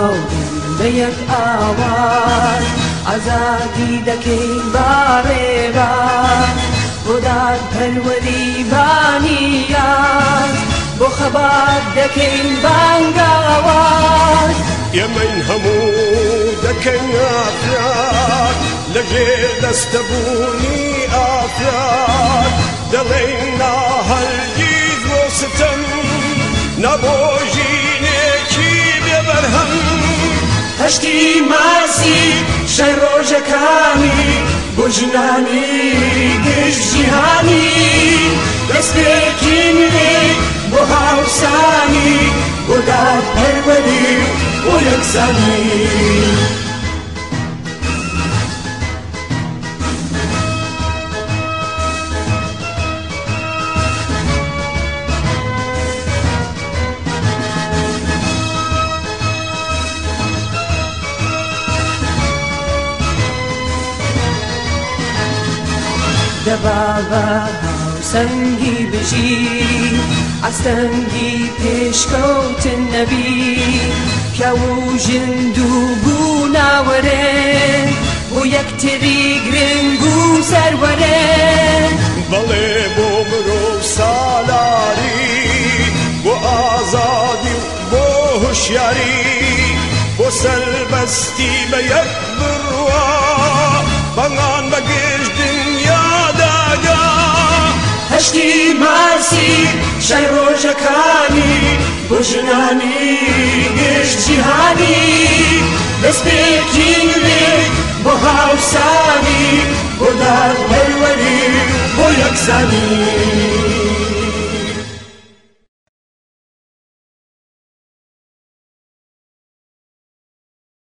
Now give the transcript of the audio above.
هاوڕێن بە یەک ئاوات ئازادی دەکەین باڕێبات بۆ دادپەروەری بانیات بۆ خەبات دەکەین بانگاوات ئێمەین هەموو دەکەین ئافراد لەژێر دەستەبوونی ئافراد دەڵێین نا هەرگیز بۆ ستەم نا بۆ ژینێکی بێبەرهەم هەشتی ماسی شەی ڕۆژەکانی بۆ ژنانی گشت جیهانی دەستێکی نوێ بۆ هاوسانی بۆ دادپەروەری بۆ یەکسانی دەبابە هاوسەنگی بژی ئەستەنگی پێشکەوتن نەبی پیاو و ژند و بووناوەرێن بۆ یەکتری گرنگ و سەروەرێن بەڵێ بۆ مرۆڤ سالاری بۆ ئازادی و بۆ هوشیاری بۆ سەربەستی بە یەک بڕوا بەنگان بەگشت دنیاداگا هەشتی ماسی شەی ڕۆژەکانی بۆ ژنانی گشت جیهانی دەستپێکی نوێ بۆ هاوسانی بۆ دادپەروەری بۆ یەکسانی